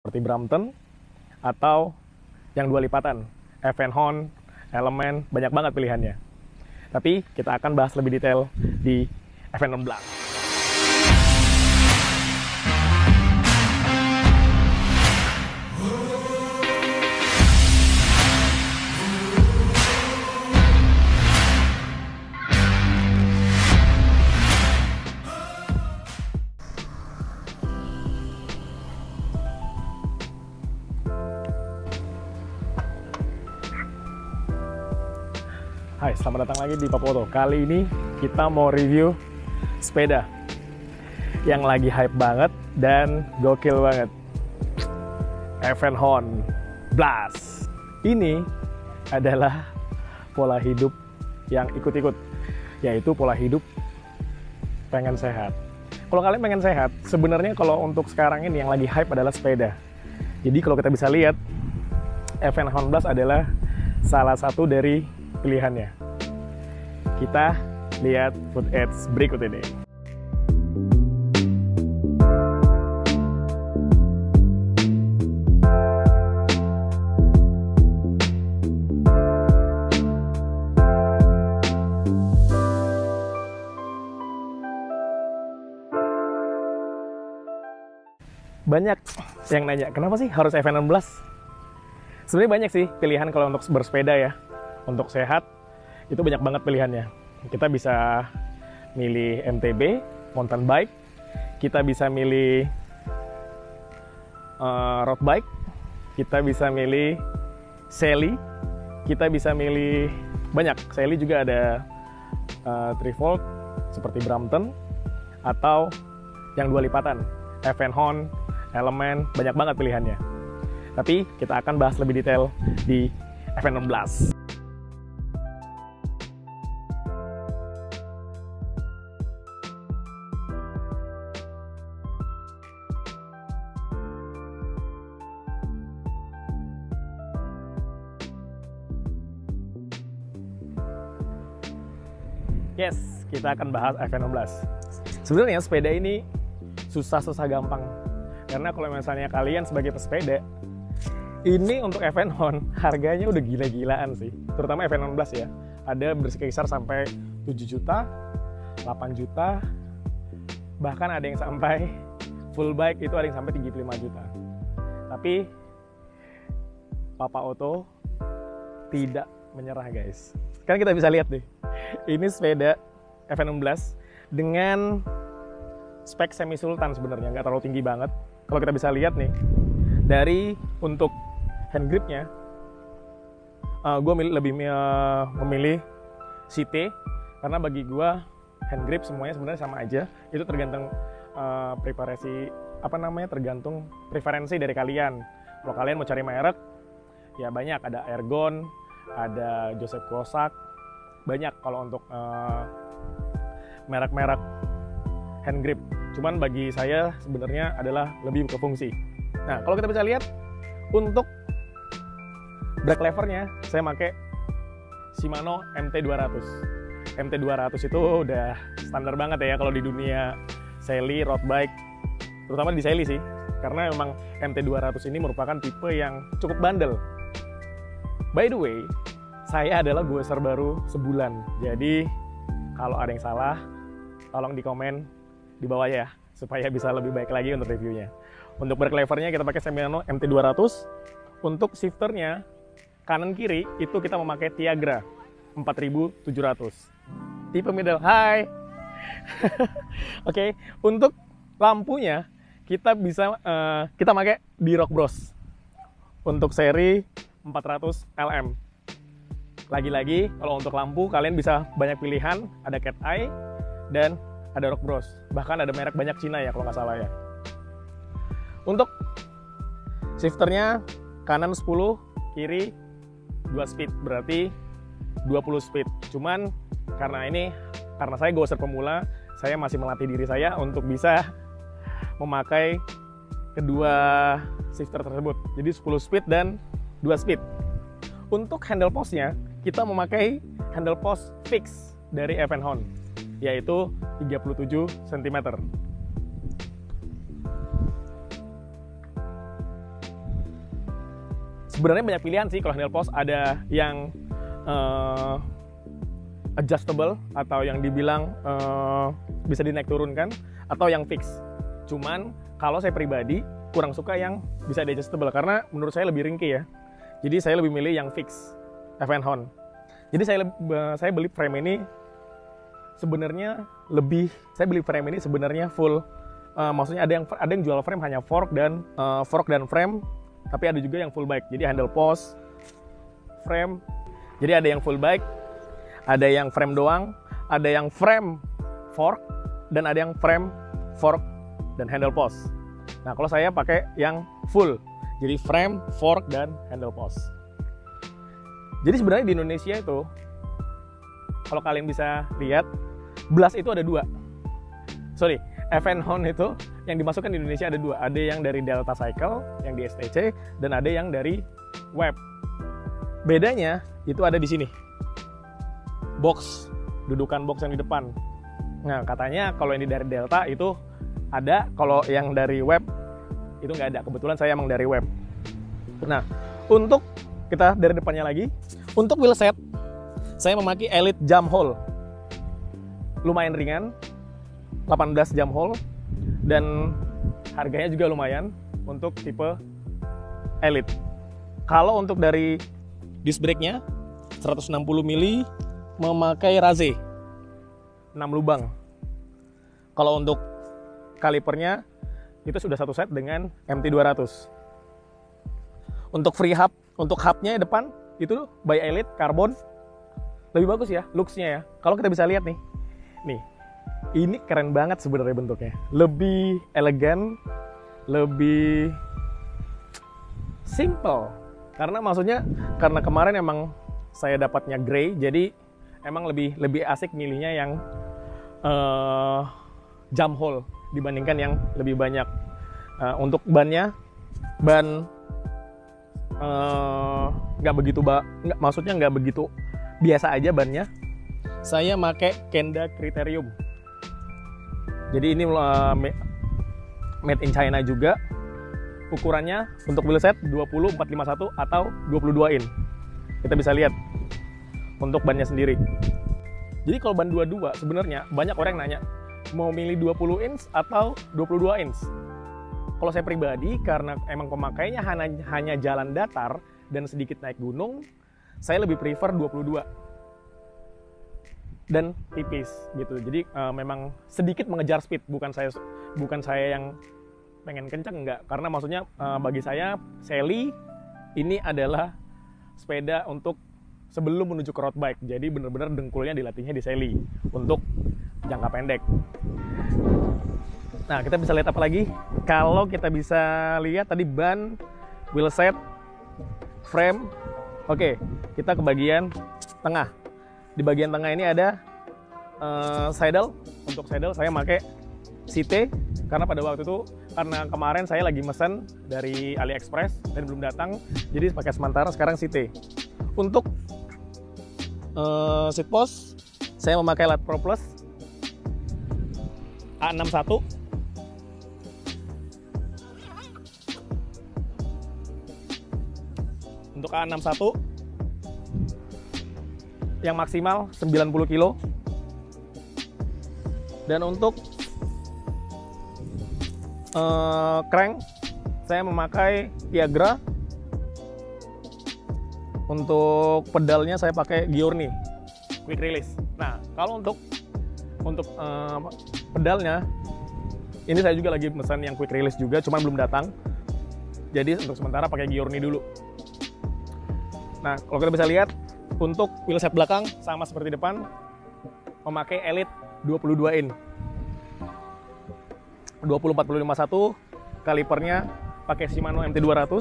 seperti Brampton atau yang dua lipatan, Evenhound, Element, banyak banget pilihannya. Tapi kita akan bahas lebih detail di Evenhound Blast. Hai, selamat datang lagi di Papoto. Kali ini kita mau review sepeda yang lagi hype banget dan gokil banget. Evenhound Blast. Ini adalah pola hidup yang ikut-ikut, yaitu pola hidup pengen sehat. Kalau kalian pengen sehat, sebenarnya kalau untuk sekarang ini yang lagi hype adalah sepeda. Jadi kalau kita bisa lihat, Evenhound Blast adalah salah satu dari pilihannya. Kita lihat food ads berikut ini. Banyak yang nanya, kenapa sih harus Evenhound Blast? Sebenarnya banyak sih pilihan kalau untuk bersepeda ya. Untuk sehat, itu banyak banget pilihannya. Kita bisa milih MTB, mountain bike. Kita bisa milih road bike. Kita bisa milih Sally. Kita bisa milih banyak. Sally juga ada 3V seperti Brampton. Atau yang dua lipatan, Evenhound, Element, banyak banget pilihannya. Tapi kita akan bahas lebih detail di Evenhound Blast. Yes, kita akan bahas Evenhound Blast. Sebenarnya sepeda ini susah-susah gampang. Karena kalau misalnya kalian sebagai pesepeda, ini untuk Evenhound harganya udah gila-gilaan sih. Terutama Evenhound Blast ya. Ada berkisar sampai 7 juta, 8 juta, bahkan ada yang sampai full bike itu ada yang sampai 35 juta. Tapi Papa Otto tidak menyerah guys. Sekarang kita bisa lihat deh. Ini sepeda Evenhound Blast dengan spek semi sultan sebenarnya, nggak terlalu tinggi banget. Kalau kita bisa lihat nih, dari untuk hand gripnya, gue lebih memilih CT karena bagi gue hand grip semuanya sebenarnya sama aja. Itu tergantung tergantung preferensi dari kalian. Kalau kalian mau cari merek, ya banyak, ada Ergon, ada Joseph Closak, banyak kalau untuk merek-merek hand grip. Cuman bagi saya sebenarnya adalah lebih ke fungsi. Nah, kalau kita bisa lihat untuk brake levernya saya pakai Shimano MT200. MT200 itu udah standar banget ya kalau di dunia Sally, road bike, terutama di Sally sih. Karena memang MT200 ini merupakan tipe yang cukup bandel. By the way, saya adalah user baru sebulan. Jadi kalau ada yang salah, tolong di komen di bawah ya, supaya bisa lebih baik lagi untuk reviewnya. Untuk brake levernya kita pakai Shimano MT200. Untuk shifternya kanan kiri itu kita memakai Tiagra 4700. Tipe middle. Hai. Oke, untuk lampunya kita bisa kita pakai D-Rock Bros. Untuk seri 400 LM. Lagi-lagi kalau untuk lampu kalian bisa banyak pilihan, ada Cat Eye dan ada Rock Bros. Bahkan ada merek banyak Cina ya kalau nggak salah ya. Untuk shifternya kanan 10, kiri 2 speed, berarti 20 speed. Cuman karena saya goser pemula, saya masih melatih diri saya untuk bisa memakai kedua shifter tersebut. Jadi 10 speed dan 2 speed. Untuk handle postnya, kita memakai handle post fix dari Evenhound, yaitu 37 cm. Sebenarnya banyak pilihan sih kalau handle post, ada yang adjustable atau yang dibilang bisa dinaik turunkan, atau yang fix. Cuman kalau saya pribadi kurang suka yang bisa di adjustable karena menurut saya lebih ringkih ya. Jadi saya lebih milih yang fix F&N Hound. Jadi saya beli frame ini sebenarnya full. Maksudnya ada yang jual frame hanya fork dan frame, tapi ada juga yang full bike. Jadi handle post, frame. Jadi ada yang full bike, ada yang frame doang, ada yang frame fork, dan ada yang frame fork dan handle post. Nah, kalau saya pakai yang full. Jadi frame, fork, dan handle post. Jadi sebenarnya di Indonesia itu, kalau kalian bisa lihat, blast itu ada dua. F&N Hound itu yang dimasukkan di Indonesia ada dua. Ada yang dari Delta Cycle, yang di STC, dan ada yang dari Web. Bedanya itu ada di sini. Box, dudukan box yang di depan. Nah, katanya kalau ini dari Delta itu ada, kalau yang dari Web itu nggak ada. Kebetulan saya emang dari Web. Nah, untuk kita dari depannya lagi, untuk wheel set saya memakai Elite Jump Hole. Lumayan ringan, 18 jump hole, dan harganya juga lumayan untuk tipe Elite. Kalau untuk dari disc brake-nya 160 mili memakai Raze 6 lubang. Kalau untuk kalipernya itu sudah satu set dengan MT200. Untuk free hub, untuk hubnya depan itu by Elite Carbon. Lebih bagus ya looks-nya ya. Kalau kita bisa lihat nih, ini keren banget sebenarnya bentuknya. Lebih elegan, lebih simple. Karena maksudnya, karena kemarin emang saya dapatnya grey, jadi emang lebih asik milihnya yang jump hole dibandingkan yang lebih banyak. Untuk bannya, ban nggak begitu biasa aja bannya. Saya pakai Kenda Criterium. Jadi ini made in China juga. Ukurannya untuk wheelset 20-451 atau 22 in. Kita bisa lihat untuk bannya sendiri. Jadi kalau ban 22 sebenarnya banyak orang yang nanya mau milih 20 inch atau 22 inch. Kalau saya pribadi, karena emang pemakainya hanya jalan datar dan sedikit naik gunung, saya lebih prefer 22 dan tipis gitu. Jadi memang sedikit mengejar speed, bukan saya yang pengen kenceng, enggak. Karena maksudnya bagi saya Sally ini adalah sepeda untuk sebelum menuju ke road bike. Jadi benar-benar dengkulnya dilatihnya di Sally untuk jangka pendek. Nah, kita bisa lihat apa lagi? Kalau kita bisa lihat tadi ban, wheelset, frame. Oke, kita ke bagian tengah. Di bagian tengah ini ada saddle. Untuk saddle saya pakai CT karena pada waktu itu, karena kemarin saya lagi mesen dari AliExpress dan belum datang, jadi pakai sementara sekarang CT. Untuk seat post saya memakai Lat Pro Plus A61. Untuk A61 yang maksimal 90 kilo. Dan untuk crank saya memakai Tiagra. Untuk pedalnya saya pakai Giorni quick release. Nah, kalau untuk pedalnya ini saya juga lagi pesan yang quick release juga, cuman belum datang. Jadi untuk sementara pakai Giorni dulu. Nah, kalau kita bisa lihat untuk wheelset belakang sama seperti depan, memakai Elite 22 in. 20-40-51, kalipernya pakai Shimano MT200,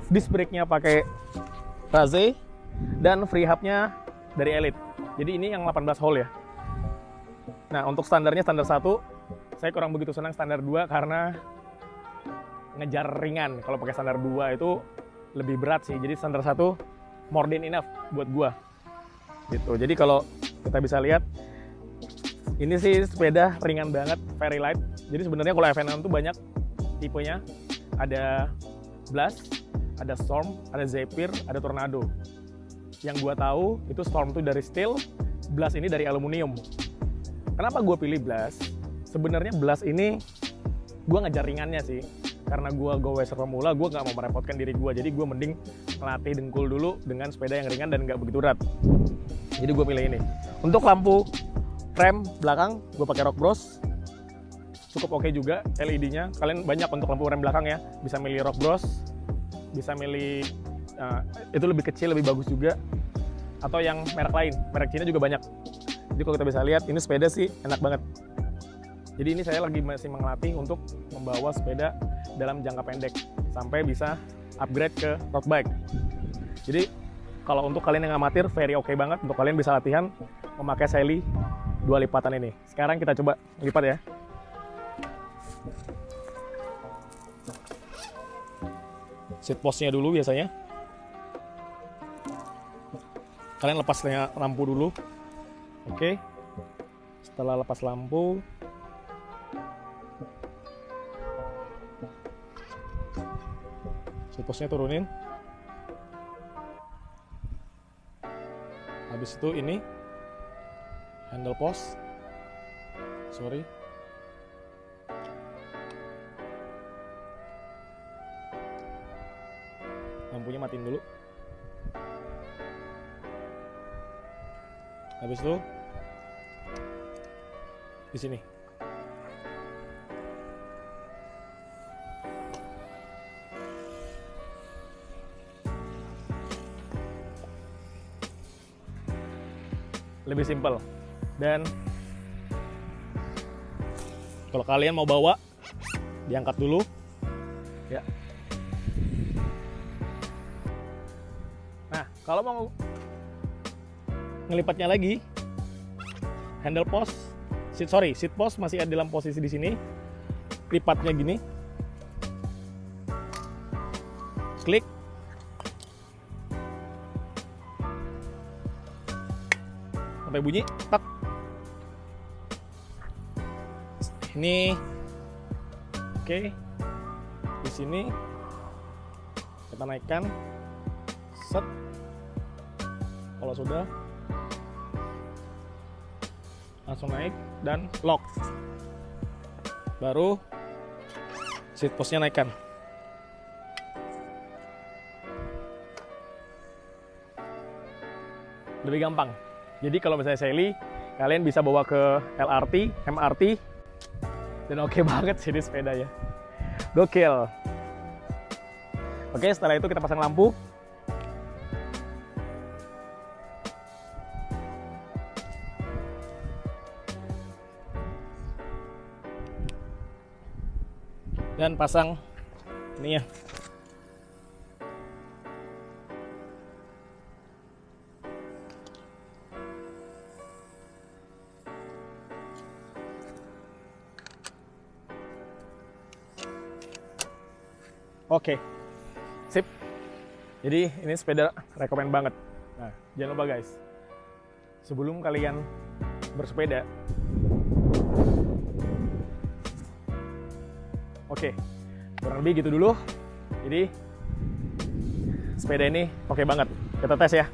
disc brake-nya pakai Raze, dan free hub-nya dari Elite. Jadi ini yang 18 hole ya. Nah, untuk standarnya standar 1, saya kurang begitu senang standar 2 karena ngejar ringan. Kalau pakai standar 2 itu lebih berat sih. Jadi standar 1 more than enough buat gua. Gitu. Jadi kalau kita bisa lihat, ini sih sepeda ringan banget, very light. Jadi sebenarnya kalau F&N itu banyak tipenya. Ada blast, ada Storm, ada Zephyr, ada Tornado. Yang gue tahu itu Storm tuh dari steel, Blast ini dari aluminium. Kenapa gue pilih Blast? Sebenarnya Blast ini gue ngejar ringannya sih. Karena gue go-racer pemula, gue nggak mau merepotkan diri gue. Jadi gue mending melatih dengkul dulu dengan sepeda yang ringan dan nggak begitu berat. Jadi gue pilih ini. Untuk lampu rem belakang, gue pakai Rock Bros. Cukup oke juga LED-nya. Kalian banyak untuk lampu rem belakang ya. Bisa milih Rock Bros, bisa milih itu lebih kecil, lebih bagus juga. Atau yang merek lain, merek Cina juga banyak. Jadi kalau kita bisa lihat, ini sepeda sih enak banget. Jadi ini saya lagi masih mengelatih untuk membawa sepeda dalam jangka pendek sampai bisa upgrade ke road bike. Jadi kalau untuk kalian yang amatir, very oke banget untuk kalian bisa latihan memakai Sally 2 lipatan ini. Sekarang kita coba lipat ya. Seat postnya dulu biasanya. Kalian lepas lampu dulu. Oke. Setelah lepas lampu, seat postnya turunin. Habis itu ini handle post. Sorry. Lampunya matiin dulu. Habis itu di sini. Lebih simpel. Dan kalau kalian mau bawa, diangkat dulu ya. Nah, kalau mau ngelipatnya lagi, handle post, seat post masih ada dalam posisi di sini. Lipatnya gini. Klik. Sampai bunyi, tak. Ini oke. Di sini kita naikkan. Set. Kalau sudah, langsung naik dan lock. Baru seat postnya naikkan. Lebih gampang. Jadi kalau misalnya Sally, kalian bisa bawa ke LRT, MRT, dan oke banget sih di sepeda ya. Gokil. Oke, setelah itu kita pasang lampu. Dan pasang ini ya. Oke, sip. Jadi ini sepeda rekomen banget. Nah, jangan lupa guys, sebelum kalian bersepeda, oke, kurang lebih gitu dulu. Jadi sepeda ini oke banget. Kita tes ya.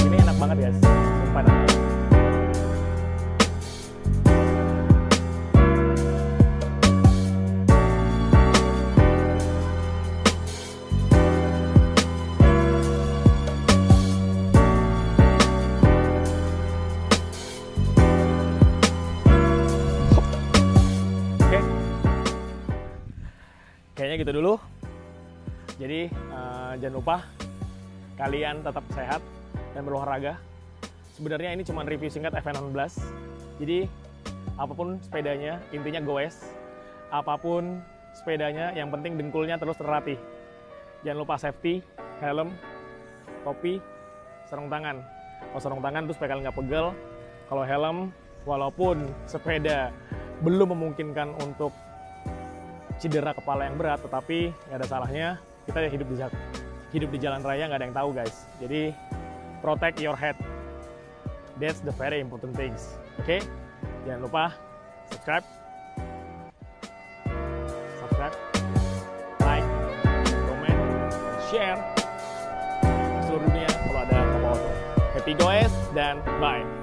Ini enak banget guys, sumpah. Kayaknya gitu dulu. Jadi jangan lupa kalian tetap sehat dan berolahraga. Sebenarnya ini cuma review singkat FN16. Jadi apapun sepedanya, intinya goes. Apapun sepedanya, yang penting dengkulnya terus terlatih. Jangan lupa safety, helm, topi, sarung tangan. Kalau sarung tangan tuh supaya kalian nggak pegel. Kalau helm, walaupun sepeda belum memungkinkan untuk cedera kepala yang berat, tetapi nggak ada salahnya kita hidup di jalan raya, nggak ada yang tahu guys. Jadi protect your head, that's the very important things. Oke, jangan lupa subscribe, like, komen, share ke seluruh dunia kalau ada Papa Auto. Happy goes dan bye.